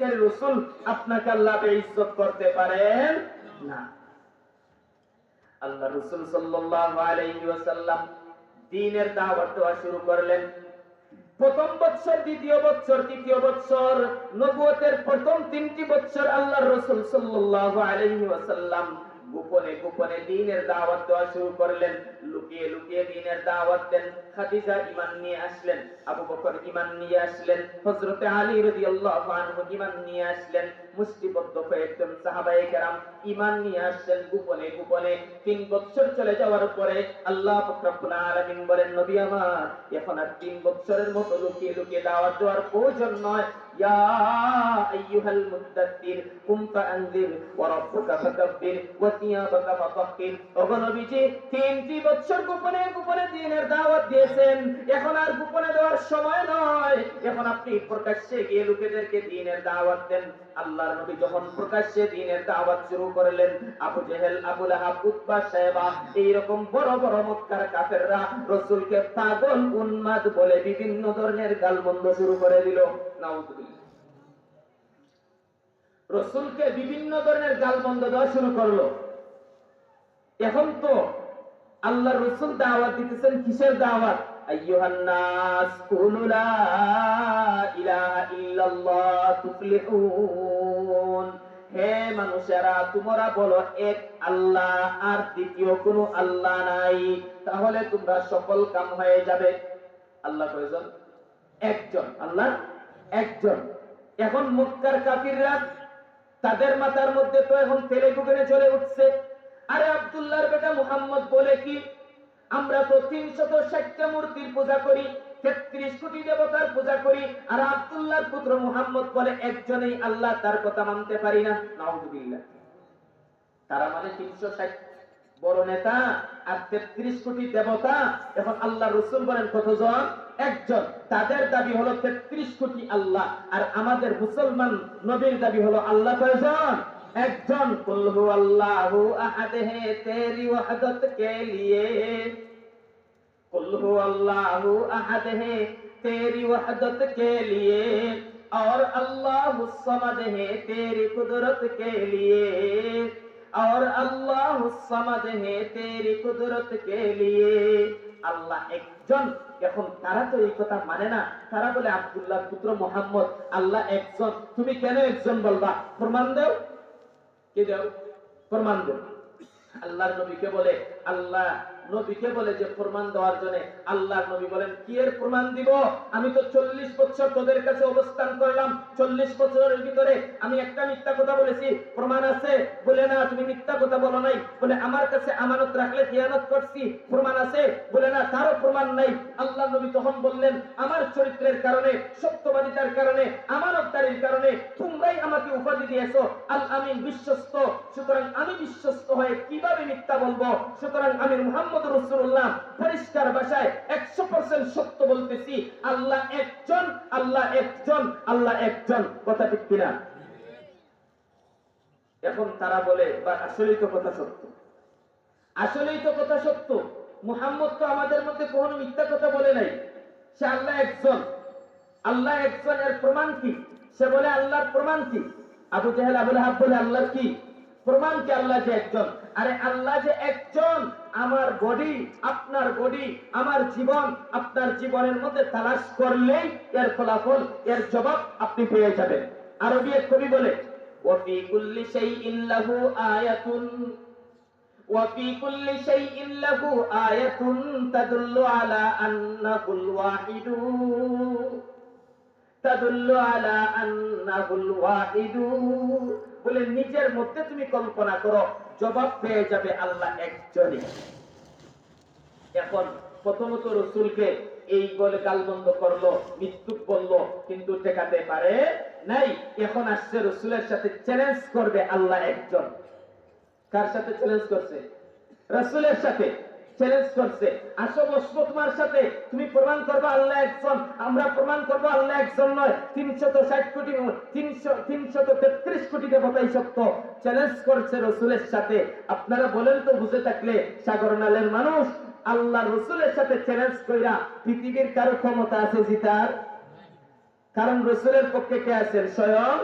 সত্যিকারের রাসূল আপনাকে আল্লাহ বেইজ্জত করতে পারেন না। আল্লাহ রাসূল সাল্লাল্লাহু আলাইহি ওয়াসাল্লাম দ্বীনের দাওয়াত দেওয়া শুরু করলেন। প্রথম বছর, দ্বিতীয় বছর, তৃতীয় বছর, নবুয়তের প্রথম 3টি বছর আল্লাহর রাসূল সাল্লাল্লাহু আলাইহি ওয়াসাল্লাম গোপনে গোপনে দ্বীনের দাওয়াত দেওয়া শুরু করলেন। লুকিয়ে লুকিয়ে দ্বীনের দাওয়াত দেন। খাদিজা ঈমান নিয়ে আসলেন, আবু বকর ঈমান নিয়ে আসলেন, হযরতে আলী রাদিয়াল্লাহু আনহু ঈমান নিয়ে আসলেন, মুষ্টিবদ্ধ কয়েকজন সাহাবায়ে কেরাম ঈমান নিয়ে আসলেন গোপনে গোপনে। 3 বছর চলে যাওয়ার পরে আল্লাহ পাক রব্বুল আলামিন বলেন, নবী আমার এখন আর 3 বছরের মতো লুকিয়ে লুকিয়ে দাওয়াত দেওয়ার প্রয়োজন নয়। ইয়া আইয়ুহাল মুদ্দাত্তির কুম ফাআনজির ওয়া রাব্বুকা ফাকাব্বির ওয়া সিয়াবাকা ফাতাহহির। ওগো নবীজি 3টি বছর গোপনে গোপনে দ্বীনের দাওয়াত দিয়েছেন, এখন আর গোপনে দেওয়ার সময় নয়, এখন আপনি প্রকাশ্যে গিয়ে লোকেদেরকে দ্বীনের দাওয়াত দেন। আল্লাহর নবী যখন প্রকাশ্যে দ্বীনের দাওয়াত শুরু করলেন, আবু জেহেল, আবু লাহাব, উতবা, শায়বা এইরকম বড় বড় মক্কার কাফেররা রাসূলকে পাগল, উন্মাদ বলে বিভিন্ন ধরনের গালমন্দ শুরু করে দিল। নাউযুবিল্লাহ। রাসূলকে বিভিন্ন ধরনের গালমন্দ দেওয়া শুরু করলো। এখন তো আল্লাহর রাসূল দাওয়াত দিতেছেন, কিসের দাওয়াত? আইয়ুহান নাস কুলু লা ইলাহা ইল্লাল্লাহ তুফলিহুন। হে মানুষেরা, তোমরা বলো এক আল্লাহ, আর দ্বিতীয় কোনো আল্লাহ নাই, তাহলে তোমরা সফল কাম হয়ে যাবে। আল্লাহ কয়জন? একজন। আল্লাহ একজন। এখন মক্কার কাফিররা তাদের মাথার মধ্যে তো এখন তেলে গুগনে চলে উঠছে, আরে আব্দুল্লাহর বেটা মুহাম্মদ বলে কি, আমরা তো 360টা মূর্তির পূজা করি, 33 কোটি দেবতার পূজা করি, আর আব্দুল্লাহর পুত্র মুহাম্মদ বলে একজনই আল্লাহ, তার কথা মানতে পারি না। নাউযুবিল্লাহ। তারা মানে 360 বড় নেতা আর 33 কোটি দেবতা, এখন আল্লাহর রাসূল বলেন কতজন? একজন। তাদের দাবি হলো 33 কোটি আল্লাহ, আর আমাদের মুসলমান নবীর দাবি হলো আল্লাহ কয়জন? একজন। কুল হুয়াল্লাহু আহাদ হে তেরি ওয়াহদত কে লিয়ে, কুল হুয়াল্লাহু আহাদ হে তেরি ওয়াহদত কে লিয়ে, और अल्लाहु समद है तेरी कुदरत के लिए, और अल्लाहु समद है तेरी कुदरत के लिए। আল্লাহ একজন। এখন তারা তো এই কথা মানে না, তারা বলে আব্দুল্লাহর পুত্র মুহাম্মদ আল্লাহ একজন, তুমি কেন একজন বলবা? প্রমাণ দাও। কি দাও? প্রমাণ দাও। আল্লাহর নবীকে বলে, আল্লাহ নবীকে বলে যে প্রমাণ দেওয়ার জন্য, আল্লাহর নবী বলেন কি এর প্রমাণ দিব? আমি তো 40 বছর তোদের কাছে অবস্থান করলাম, 40 বছরের ভিতরে আমি একটা মিথ্যা কথা বলেছি, প্রমাণ আছে? বলে না, তুমি মিথ্যা কথা বলো নাই। বলে আমার কাছে আমানত রাখলে খিয়ানত করছি, প্রমাণ আছে? বলে না, তারও প্রমাণ নাই। আল্লাহর নবী তখন বললেন, আমার চরিত্রের কারণে, সত্যবাদিতার কারণে, আমানতদারির কারণে তোমরাই আমাকে উপাধি দিয়েছো আল আমিন, বিশ্বস্ত। সুতরাং আমি বিশ্বস্ত হয়ে কিভাবে মিথ্যা বলবো? সুতরাং আমি মুহাম্মদ রাসূলুল্লাহ পরিষ্কার ভাষায় 100% সত্য বলতেছি, আল্লাহ একজন, আল্লাহ একজন, আল্লাহ একজন। কথা ঠিক কিনা? এখন তারা বলে, বা আসলেই তো কথা সত্য, আসলেই তো কথা সত্য, মুহাম্মদ তো আমাদের মধ্যে কোনো মিথ্যা কথা বলে নাই, সে আল্লাহ একজন। আল্লাহ একজন, এর প্রমাণ কি? সে বলে আল্লাহর প্রমাণ কি? আবু জেহেল, আবু লাহাব বলে আল্লাহর কি প্রমাণ? কি আল্লাহ যে একজন? আরে আল্লাহ যে একজন, আমার বডি, আপনার বডি, আমার জীবন, আপনার জীবনের মধ্যে তালাশ করলেই এর ফলাফল, এর জবাব আপনি পেয়ে যাবেন। আরবি এক কবি বলে, ওয়াফি কুল্লি শাইইন লাহু আয়াতুন, ওয়াফি কুল্লি শাইইন লাহু আয়াতুন তাদুল্লু আলা আন্নাহুল ওয়াহিদু, তাদুল্লু আলা আন্নাহুল ওয়াহিদু। বলে নিজের মধ্যে তুমি কল্পনা করো, জবাব পেয়ে যাবে আল্লাহ একজনই। এখন প্রথমত রাসূলকে এই বলে গালমন্দ করলো, মৃত্যু বললো, কিন্তু ঠেকাতে পারে নাই। এখন আসছে রাসূলের সাথে চ্যালেঞ্জ করবে আল্লাহ একজন। কার সাথে চ্যালেঞ্জ করছে? রাসূলের সাথে চ্যালেঞ্জ করছে, আসো বসবো তোমার সাথে, তুমি প্রমাণ করবে আল্লাহ একজন, আমরা প্রমাণ করবো আল্লাহ একজন নয়, 360 কোটি, 333 কোটি দেবতাই সত্য। চ্যালেঞ্জ করছে রাসূলের সাথে। আপনারা বলেন তো, বুঝে থাকলে, সাগর নালের মানুষ আল্লাহ রাসূলের সাথে চ্যালেঞ্জ কইরা পৃথিবীর কারো ক্ষমতা আছে জিতার? কারণ রাসূলের পক্ষে কে আছেন? স্বয়ং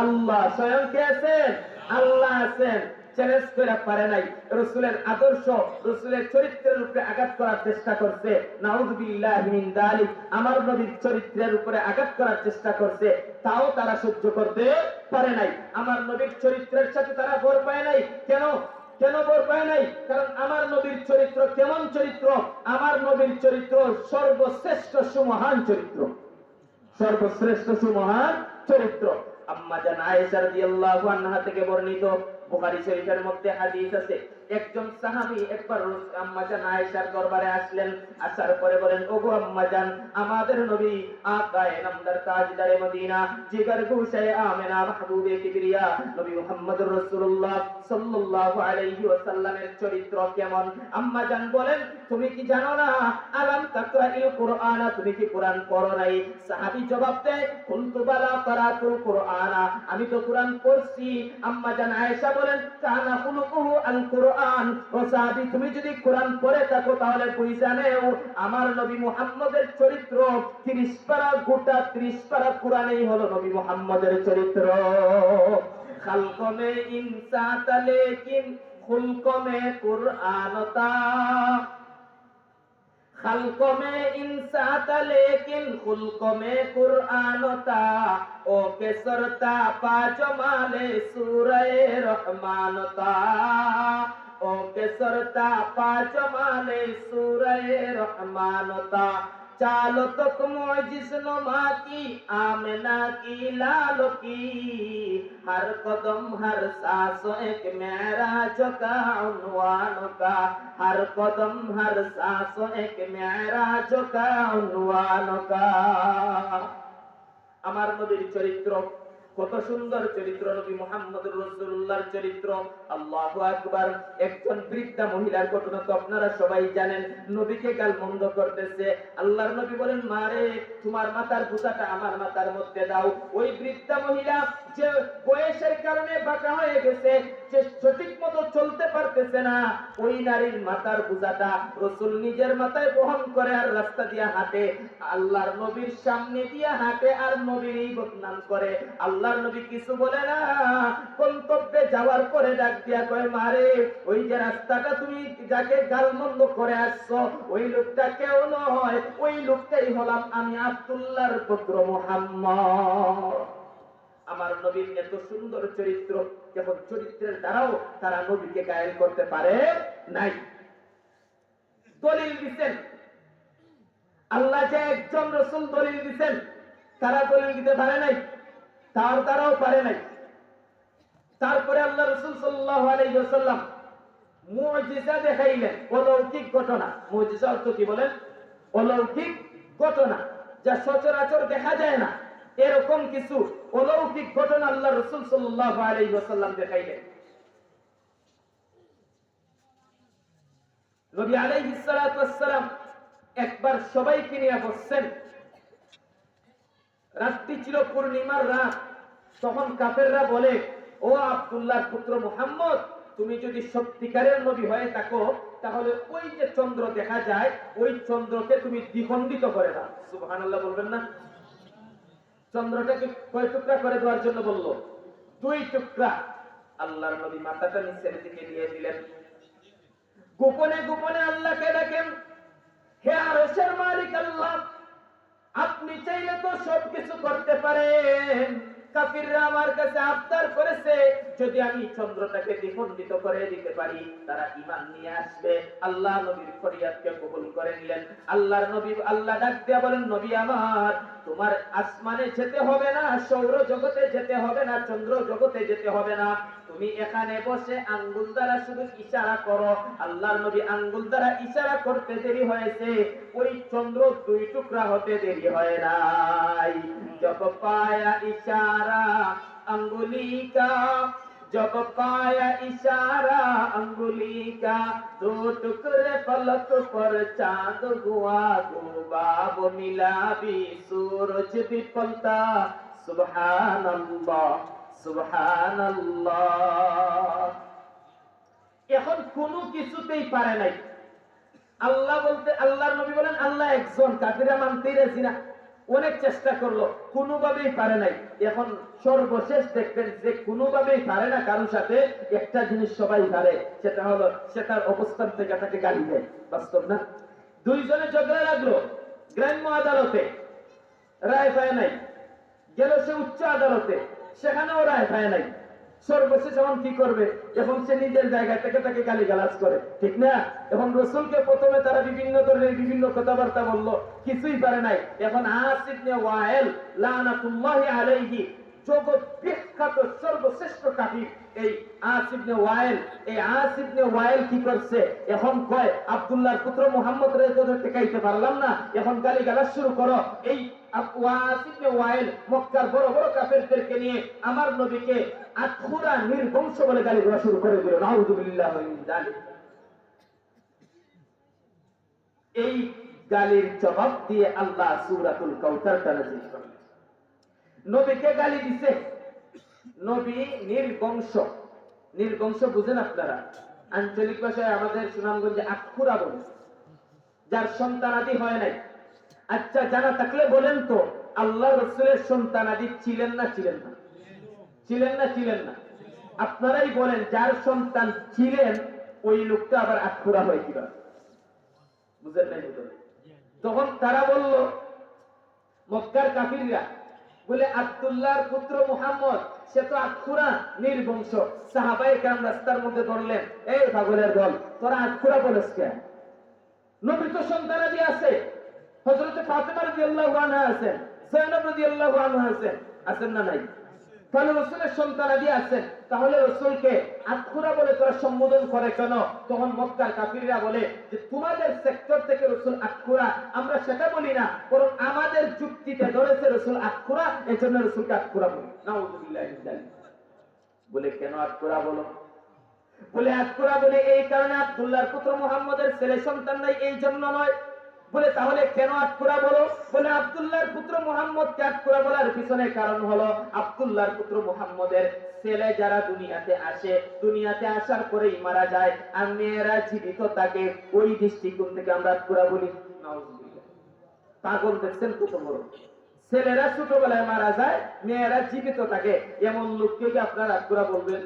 আল্লাহ। স্বয়ং কে আছেন? আল্লাহ আছেন। চ্যালেঞ্জ করে পারে নাই। রাসূলের আদর্শ, রাসূলের চরিত্রের উপরে আঘাত করার চেষ্টা করছে। নাউযুবিল্লাহি মিন যালিক। আমার নবীর চরিত্রের উপরে আঘাত করার চেষ্টা করছে, তাও তারা সহ্য করতে পারে নাই। আমার নবীর চরিত্রের সাথে তারা ভর পায় নাই। কেন? কেন ভর পায় নাই? কারণ আমার নবীর চরিত্র কেমন চরিত্র? আমার নবীর চরিত্র সর্বশ্রেষ্ঠ সুমহান চরিত্র, সর্বশ্রেষ্ঠ সুমহান চরিত্র। আম্মা জান আয়েশা রাদিয়াল্লাহু আনহা থেকে বর্ণিত, বুখারী শরীফের মধ্যে হাদিস আছে, একজন সাহাবী একবার আম্মা জান আয়েশার দরবারে আসলেন। আসার পরে বলেন, ওগো আম্মা জান, আমাদের নবী আকায়ে নামদার তাজদারে মদিনা, জিগার গুশায়ে আমেনা, মাহবুবে কিবরিয়া নবী মুহাম্মদুর রাসূলুল্লাহ সাল্লাল্লাহু আলাইহি ওয়াসাল্লামের চরিত্র কেমন? আম্মা জান বলেন, তুমি কি জানো না? আলাম তাকরাইল কুরআন, তুমি কি কোরআন পড়ো নাই? সাহাবী জবাব দেয়, কুনতু বালা ক্বরাতুল কুরআনা, আমি তো কোরআন পড়ছি। আম্মা জান আয়েশা বলেন, কানা খুলুকুহু আল কুরআন, ও সাহাবী তুমি যদি কোরআন পড়ে থাকো তাহলে বুঝা নেও আমার নবী মুহাম্মদের চরিত্র 30 পারা, গোটা 30 পারা কোরআনেই হলো নবী মুহাম্মদের চরিত্র। খালক মে ইনসান তা লেকিন খুলক মে কুরআন তা, খালক মে ইনসান তা লেকিন খুলক মে কুরআন তা, ও কেসরতা পাজমালে সূরা রহমান তা, ও কেসরতা পাজমালে সূরা রহমান তা, चालो तक मोजिस नुमा की आमना की लालो की, हर कदम हर सांस एक मेराज का उन्वान का, हर कदम हर सांस एक मेराज का उन्वान का। আমার নবীর চরিত্র কত সুন্দর চরিত্র, নবী মুহাম্মদুর রাসূলুল্লাহর চরিত্র। আল্লাহু আকবার। একজন বৃদ্ধা মহিলার ঘটনা তো আপনারা সবাই জানেন, নবীকে গালমন্দ করতেছে। আল্লাহর নবী বলেন, মারে তোমার মাথার বোঝাটা আমার মাথার মধ্যে দাও। ওই বৃদ্ধা মহিলা যে বয়সের কারণে বাঁকা হয়ে গেছে, যে সঠিক মতো চলতে পারতেছে না, ওই নারীর মাথার বোঝাটা রাসূল নিজের মাথায় বহন করে আর রাস্তা দিয়ে হাঁটে, আল্লাহর নবীর সামনে দিয়ে হাঁটে আর নবীরই বদনাম করে। আল্লাহর নবী কিছু বলে না, গন্তব্যে যাওয়ার পরে ডাক দিয়া কয়, মারে ওই যে রাস্তাটা তুমি যাকে গালমন্দ করে আসছো, ওই লোকটা কেউ নয়, ওই লোকটাই হলাম আমি, আব্দুল্লাহর পুত্র মুহাম্মদ। আমার নবীর এত সুন্দর চরিত্র, কেবল চরিত্রের দ্বারাও তারা নবীকে গায়েল করতে পারে নাই। দলিল দিচ্ছেন আল্লাহ, যে একজন রাসূল দলিল দিচ্ছেন, তারা দলিল দিতে পারে নাই, তারাও পারে নাই। তারপরে আল্লাহ রাসূল সাল্লাল্লাহু আলাইহি ওয়াসাল্লাম মুজিজা দেখাইলেন, অলৌকিক ঘটনা। মুজিজা অর্থ কি বলেন? অলৌকিক ঘটনা, যা সচরাচর দেখা যায় না, এরকম কিছু অলৌকিক ঘটনা আল্লাহ রাসূল সাল্লাল্লাহু আলাইহি ওয়াসাল্লাম দেখাইলেন। নবী আলাইহিস সালাতু ওয়াস সালাম একবার সবাইকে নিয়ে বসছেন। রাতটি ছিল পূর্ণিমার রাত। তখন কাফেররা বলে, ও আব্দুল্লাহর পুত্র মুহাম্মদ, তুমি যদি সত্যিকারের নবী হয়ে থাকো তাহলে ওই যে চন্দ্র দেখা যায়, ওই চন্দ্রকে তুমি দ্বিখণ্ডিত করে দাও। সুবহানাল্লাহ বলবেন না? চন্দ্রটাকে কয় টুকরা করে দেওয়ার জন্য বললো? 2 টুকরা। আল্লাহর নবী মাথাটা নিচের দিকে দিয়ে দিলেন। গোপনে গোপনে আল্লাহকে ডাকেন, হে আরশের মালিক আল্লাহ, আপনি চাইলে তো সবকিছু করতে পারেন। কাফিররা আমার কাছে আবদার করেছে, যদি আমি চন্দ্রটাকে দ্বিখণ্ডিত করে দিতে পারি তারা ঈমান নিয়ে আসবে। আল্লাহ নবীর ফরিয়াদকে কবুল করে নিলেন। আল্লাহর নবী, আল্লাহ ডাক দিয়া বলেন, নবী আমার, তোমার আসমানে যেতে হবে না, সৌর জগতে যেতে হবে না, চন্দ্র জগতে যেতে হবে না, তুমি এখানে বসে আঙ্গুল দ্বারা শুধু ইশারা করো। আল্লাহর নবী আঙ্গুল দ্বারা ইশারা করতে দেরি হয়েছে, ওই চন্দ্র 2 টুকরা হতে দেরি হয় নাই। जब पाया इशारा अंगुली का, जब पाया इशारा अंगुली का, 2 टुकड़े पलक पर चांद हुआ, गुबाब मिला भी सूरज भी पलटा, सुबहानल्लाह সুবহানাল্লাহ। এখন কোনো কিছুতেই পারে নাই। আল্লাহ বলতে, আল্লাহর নবী বলেন আল্লাহ একজন, কাফিররা মানতেই রাজি না। অনেক চেষ্টা করলো, কোনোভাবেই পারে নাই। এখন সর্বশেষ দেখবেন যে কোনোভাবেই পারে না কারোর সাথে, একটা জিনিস সবাই পারে, সেটা হলো সে তার অবস্থান থেকে তাকে গালি দেয়। বাস্তব না? দুইজনে ঝগড়া লাগলো গ্রাম্য আদালতে, রায় পায় নাই। গেল সে উচ্চ আদালতে, সেখানেও রায় পায় নাই। সর্বশেষ এখন কি করবে? এখন সে নিজের জায়গা থেকে তাকে গালিগালাজ করে, ঠিক না? এখন রসুলকে প্রথমে তারা বিভিন্ন ধরনের বিভিন্ন কথাবার্তা বললো, কিছুই পারে নাই। এখন আস ইবনে ওয়াইল লানাতুল্লাহি আলাইহি, জগৎ বিখ্যাত সর্বশ্রেষ্ঠ কাফির এই আস ইবনে ওয়াইল, এই আস ইবনে ওয়াইল কি করছে? এখন কয় আব্দুল্লাহর পুত্র মুহাম্মদ রে তো টেকাইতে পারলাম না, এখন গালিগালাজ শুরু করো। এই আস ইবনে ওয়াইল মক্কার বড় বড় কাফেরদেরকে নিয়ে আমার নবীকে আতখুরা নির্বংশ বলে গালি দেওয়া শুরু করে দিল। নাউযুবিল্লাহ মিন যালিক। এই গালির জবাব দিয়ে আল্লাহ সূরাতুল কাউসারটা নাযিল করলেন। নবীকে গালি দিছে, নবী নির্বংশ। নির্বংশ বুঝেন আপনারা? আঞ্চলিক ভাষায় আমাদের সুনামগঞ্জে আতখুরা বলে, যার সন্তানাদি হয় নাই। আচ্ছা, জানা থাকলে বলেন তো, আল্লাহ রাসূলের সন্তানাদি ছিলেন না ছিলেন না? ছিলেন না ছিলেন না? আপনারাই বলেন, যার সন্তান ছিলেন ওই লোকটা আবার আতখুরা হয় কিভাবে? বুঝেন নাই? তখন তারা বলল, মক্কার কাফিররা বলে, আব্দুল্লাহর পুত্র মুহাম্মদ সে তো আতখুরা নির্বংশ। সাহাবায়ে কেরাম রাস্তার মধ্যে ধরলেন, এই পাগলের দল, তোরা আতখুরা বলেছ কেন? নবী তো সন্তানাদি আছে, হযরত ফাতেমা রাদিয়াল্লাহু আনহা আছেন, যায়েনব রাদিয়াল্লাহু আনহা আছেন, আছেন না নাই? তাহলে রাসূলের সন্তানাদি আছেন, তাহলে রাসূলকে আতখুরা বলে তোরা সম্বোধন করে কেন? তখন মক্কার কাফিররা বলে যে তোমাদের সেক্টর থেকে রাসূল আতখুরা, আমরা সেটা বলি না, বরং আমাদের যুক্তিতে ধরেছে রাসূল আতখুরা, এজন্য রাসূলকে আতখুরা বলি। নাউযুবিল্লাহি মিন যালিক। বলে কেন আতখুরা বলো? বলে আতখুরা বলে এই কারণে আব্দুল্লাহর পুত্র মুহাম্মদের ছেলে সন্তান নাই, এই জন্য নয়। বলে তাহলে কেন আতখুরা বলো? বলে আব্দুল্লাহর পুত্র মুহাম্মদকে আতখুরা বলার পিছনে কারণ হলো আব্দুল্লাহর পুত্র মুহাম্মদের ছেলে যারা দুনিয়াতে আসে, দুনিয়াতে আসার পরেই মারা যায়, আর মেয়েরা জীবিত থাকে, ওই দৃষ্টিকোণ থেকে আমরা আতখুরা বলি। নাউযুবিল্লাহ। পাগল দেখছেন কত বড়! ছেলেরা ছোটবেলায় মারা যায়, মেয়েরা জীবিত থাকে, এমন লোককে কি আপনারা আতখুরা বলবেন?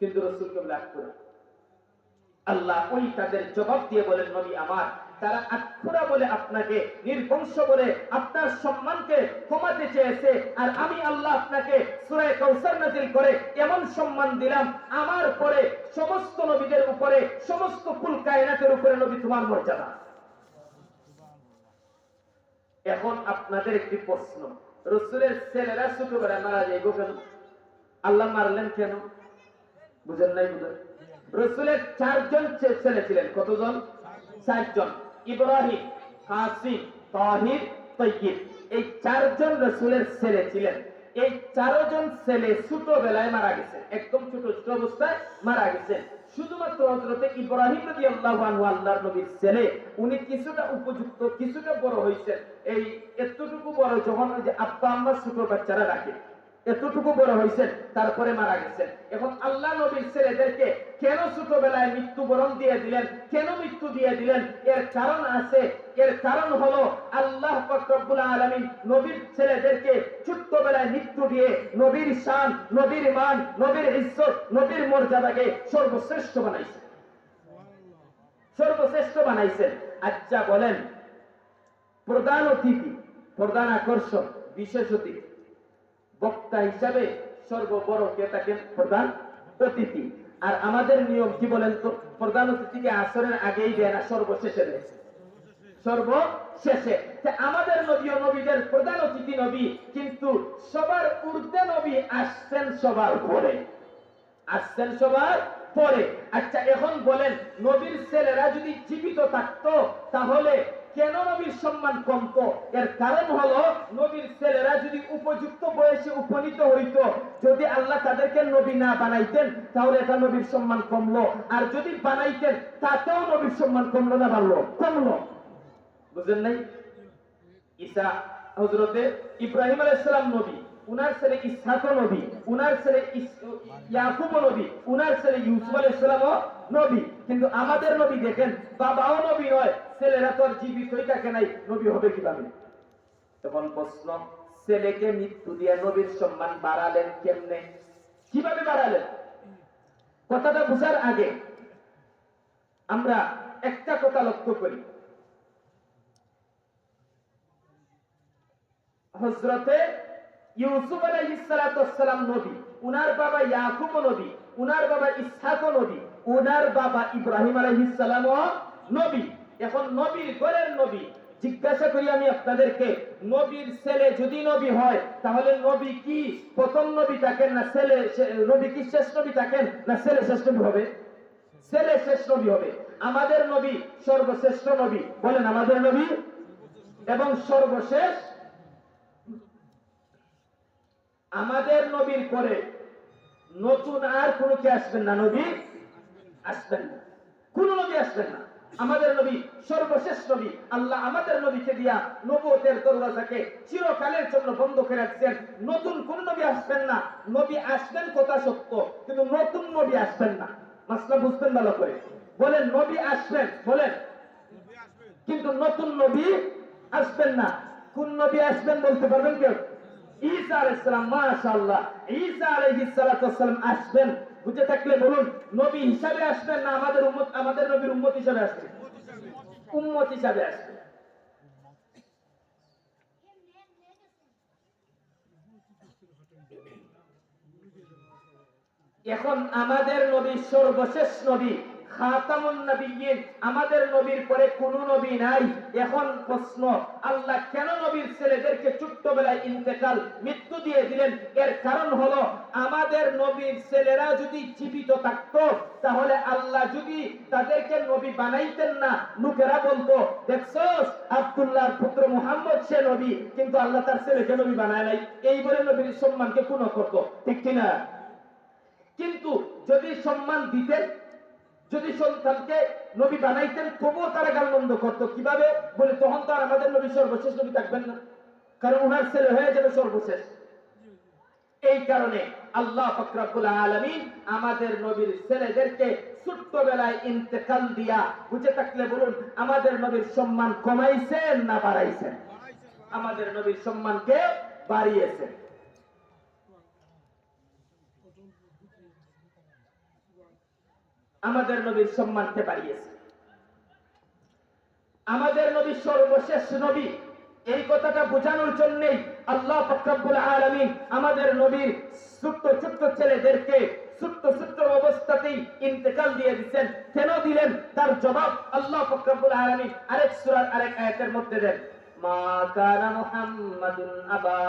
কিন্তু রাসূলকে বলে আতখুরা। আল্লাহ ওই তাদের জবাব দিয়ে বলেন, নবী আমার, তারা আতখুরা বলে আপনাকে নির্বংশ বলে আপনার সম্মানকে কমাতে চেয়েছে, আর আমি আল্লাহ আপনাকে সূরা কাউসার নাযিল করে এমন সম্মান দিলাম, আমার পরে সমস্ত নবীদের উপরে, সমস্ত কুল কায়নাতের উপরে নবী তোমার মর্যাদা। এখন আপনাদের একটি প্রশ্ন, রাসূলের ছেলেরা ছোটবেলায় মারা যাইব কেন? আল্লাহ মারলেন কেন? বুঝেন নাই? বুঝেন? রাসূলের 4 জন ছেলে ছিলেন। কতজন? 4 জন। ইব্রাহিম, কাসিম, তাহির, তাইয়্যিব, এই 4 জন রাসূলের ছেলে ছিলেন। এই 4 জন ছেলে ছোটবেলায় মারা গেছে, একদম ছোট ছোট অবস্থায় মারা গেছে। শুধুমাত্র হযরত ইব্রাহিম রাদিয়াল্লাহু আনহু আল্লাহর নবীর ছেলে, উনি কিছুটা উপযুক্ত, কিছুটা বড় হয়েছেন। এই এতটুকু বড় যখন ওই যে আব্বা আম্মা ছোট বাচ্চারা রাখে, এতটুকু বড় হয়েছেন, তারপরে মারা গেছেন। এখন আল্লাহ নবীর ছেলেদেরকে কেন ছোটবেলায় মৃত্যুবরণ দিয়ে দিলেন? কেন মৃত্যু দিয়ে দিলেন? এর কারণ আছে। এর কারণ হলো আল্লাহ পাক রব্বুল আলামিন নবীর ছেলেদেরকে ছোটবেলায় মৃত্যু দিয়ে নবীর শান, নবীর মান, নবীর ইজ্জত, নবীর মর্যাদাকে সর্বশ্রেষ্ঠ বানাইছেন, সর্বশ্রেষ্ঠ বানাইছেন। আচ্ছা বলেন, প্রধান অতিথি, প্রধান আকর্ষণ, বিশেষ অতিথি, বক্তা হিসাবে সর্ববড় কে থাকেন? প্রধান অতিথি। আর আমাদের নিয়ম কি বলেন তো? প্রধান অতিথিকে আসরের আগেই দেয় না, সর্বশেষে দেয়, সর্বশেষে। আমাদের নবী ও নবীদের প্রধান অতিথি নবী, কিন্তু সবার ঊর্ধ্বে নবী আসছেন সবার পরে, আসছেন সবার পরে। আচ্ছা এখন বলেন, নবীর ছেলেরা যদি জীবিত থাকতো তাহলে কেন নবীর সম্মান কমতো? এর কারণ হলো নবীর ছেলেরা যদি উপযুক্ত বয়সে উপনীত হইতো, যদি আল্লাহ তাদেরকে নবী না বানাইতেন তাহলে এটা নবীর সম্মান কমলো, আর যদি বানাইতেন তাতেও নবীর সম্মান কমলো না বাড়লো? কমলো। বুঝেন নাই? ঈসা, হযরতে ইব্রাহিম আলাইহিস সালাম নবী, উনার ছেলে ইসহাক নবী, উনার ছেলে ইয়াকুব নবী, উনার ছেলে ইউসুফ আলাইহিস সালাম নবী। কিন্তু আমাদের নবী দেখেন, বাবাও নবী নয়, ছেলেরা তো আর জীবিতই থাকে নাই, নবী হবে কিভাবে? তখন প্রশ্ন, ছেলেকে মৃত্যু দিয়ে নবীর সম্মান বাড়ালেন কেমনে, কিভাবে বাড়ালেন? কথাটা বুঝার আগে আমরা একটা কথা লক্ষ্য করি। হযরতে ইউসুফ আলাইহিস সালাতু ওয়াস সালাম নবী, উনার বাবা ইয়াকুব নবী, উনার বাবা ইসহাক নবী, উনার বাবা ইব্রাহিম আলাইহিস সালামও নবী। এখন নবীর ঘরের নবী, জিজ্ঞাসা করি আমি আপনাদেরকে, নবীর ছেলে যদি নবী হয় তাহলে নবী কি প্রথম নবী থাকেন না ছেলে, নবী কি শেষ নবী থাকেন না ছেলে শেষ নবী হবে? ছেলে শেষ নবী হবে। আমাদের নবী সর্বশ্রেষ্ঠ নবী, বলেন আমাদের নবী এবং সর্বশেষ। আমাদের নবীর পরে নতুন আর কোনো কি আসবেন না, নবী আসবেন না, কোন নবী আসবেন না। আমাদের নবী সর্বশেষ নবী। আল্লাহ আমাদের নবীকে দিয়া নবুয়তের দরওয়াজাকে চিরকালের জন্য বন্ধ করে রাখছেন। নতুন কোন নবী আসবেন না। নবী আসবেন কথা সত্য, কিন্তু নতুন নবী আসবেন না। মাসলা বুঝবেন ভালো করে। বলেন নবী আসবেন, বলেন, কিন্তু নতুন নবী আসবেন না। কোন নবী আসবেন বলতে পারবেন কেউ? ঈসা আলাইহিস সালাম, মাশাআল্লাহ, ঈসা আলাইহিস সালাতু ওয়াস সালাম আসবেন। বুঝে থাকলে বলুন, নবী হিসাবে আসবেন না আমাদের উম্মত, আমাদের নবীর উম্মত হিসাবে আসবেন? উম্মত হিসাবে আসবেন। এখন আমাদের নবী সর্বশেষ নবী, খাতামুন নবিয়্যিন, আমাদের নবীর পরে কোন নবী নাই। এখন প্রশ্ন, আল্লাহ কেন নবীর ছেলেদেরকে ছোট্টবেলায় ইন্তেকাল, মৃত্যু দিয়ে দিলেন? এর কারণ হলো আমাদের নবীর ছেলেরা যদি জীবিত থাকতো তাহলে আল্লাহ যদি তাদেরকে নবী বানাইতেন না, লোকেরা বলতো দেখছস আব্দুল্লাহর পুত্র মুহাম্মদ সে নবী, কিন্তু আল্লাহ তার ছেলেকে নবী বানায় নাই, এই বলে নবীর সম্মানকে ক্ষুণ্ণ করতো, ঠিক কিনা? কিন্তু যদি সম্মান দিতেন, যদি সন্তানকে নবী বানাইতেন, তবুও তারা গালমন্দ করতো। কিভাবে? বলে তখন তো আর আমাদের নবী সর্বশেষ নবী থাকবেন না, কারণ উনার ছেলে হয়ে যাবে সর্বশেষ। এই কারণে আল্লাহ পাক রব্বুল আলামিন আমাদের নবীর ছেলেদেরকে ছোট্টবেলায় ইন্তেকাল দিয়া, বুঝে থাকলে বলুন, আমাদের নবীর সম্মান কমাইছেন না বাড়াইছেন? আমাদের নবীর সম্মানকে বাড়িয়েছেন। আমাদের নবীর সম্মানকে বাড়িয়েছে। আমাদের নবী সর্বশেষ নবী, এই কথাটা বোঝানোর জন্যই আল্লাহ পাক রব্বুল আলামিন আমাদের নবীর ছোট্ট ছোট্ট ছেলেদেরকে ছোট্ট ছোট্ট অবস্থাতেই ইন্তেকাল দিয়ে দিচ্ছেন। কেন দিলেন তার জবাব আল্লাহ পাক রব্বুল আলামিন আরেক সূরার আরেক আয়াতের মধ্যে দেন, মা কানা মুহাম্মাদুন আবা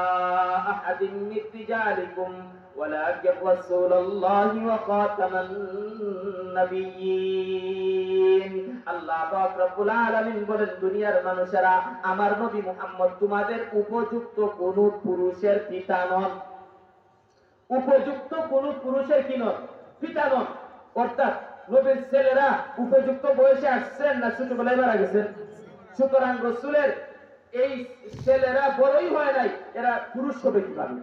আহাদিন মিন রিজালিকুম ওয়ালাকিন রাসূলুল্লাহি ওয়া খাতামান নবিয়্যিন। আল্লাহ পাক রব্বুল আলামিন বলেন, দুনিয়ার মানুষেরা আমার নবী মুহাম্মদ তোমাদের উপযুক্ত কোন পুরুষের পিতা নন। উপযুক্ত কোন পুরুষের কি নন? পিতা নন। অর্থাৎ নবীর ছেলেরা উপযুক্ত বয়সে আসছেন না ছোটবেলায় মারা গেছেন? সুতরাং রাসূলের এই ছেলেরা বড়ই হয় নাই, এরা পুরুষ হবে কিভাবে?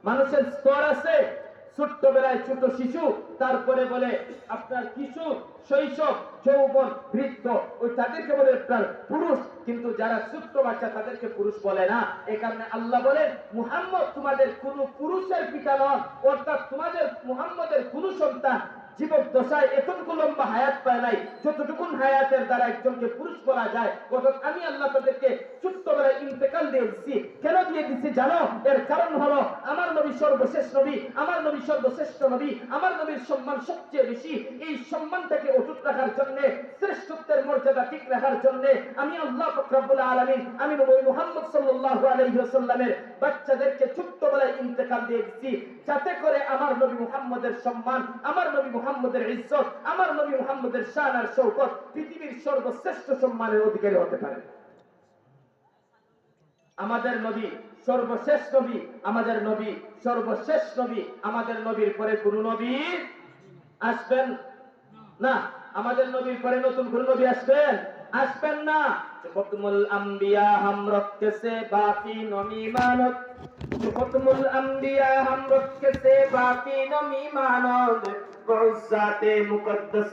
মানুষের স্তর আছে, ছোট্টবেলায় ছোট শিশু, তারপরে বলে আপনার কিশোর, শৈশব, যৌবন, বৃদ্ধ, ওই তাদেরকে বলে আপনার পুরুষ। কিন্তু যারা ছোট্ট বাচ্চা তাদেরকে পুরুষ বলে না। এই কারণে আল্লাহ বলেন, মুহাম্মদ তোমাদের কোন পুরুষের পিতা নন। অর্থাৎ তোমাদের মুহাম্মদের কোন সন্তান জীবদ্দশায় এতটুকু লম্বা হায়াত পায় নাই যতটুকুন হায়াতের দ্বারা একজনকে পুরুষ বলা যায়। অর্থাৎ আমি আল্লাহ তাদেরকে ছোট্টবেলায় ইন্তেকাল দিয়ে দিচ্ছি। কেন দিয়ে দিচ্ছি জানো? এর কারণ হলো আমার নবী সর্বশেষ নবী, আমার নবী সর্বশ্রেষ্ঠ নবী, আমার নবীর সম্মান সবচেয়ে বেশি। এই সম্মানটাকে অটুট রাখার জন্য, শ্রেষ্ঠত্বের মর্যাদা ঠিক রাখার জন্য আমি আল্লাহ পাক রব্বুল আলামিন আমি নবী মুহাম্মদ সাল্লাল্লাহু আলাইহি ওয়াসাল্লামের বাচ্চাদেরকে ছোট্টবেলায় ইন্তেকাল দিয়ে দিচ্ছি, যাতে করে আমার নবী মুহাম্মদের সম্মান, আমার নবী মুহাম্মদের ইজ্জত, আমার নবী মুহাম্মদের শান আর শৌকত পৃথিবীর সর্বশ্রেষ্ঠ সম্মানের অধিকারী হতে পারে। আমাদের নবী সর্বশেষ নবী, আমাদের নবী সর্বশেষ নবী। আমাদের নবীর পরে কোন নবী আসবেন না। আমাদের নবীর পরে নতুন কোন নবী আসবেন? আসবেন না। খতমুল আম্বিয়া হাম রক্কে সে বাকি নবী মানত, খতমুল আম্বিয়া হাম রক্কে সে বাকি নবী মানত, বউজাতে মুকদ্দাস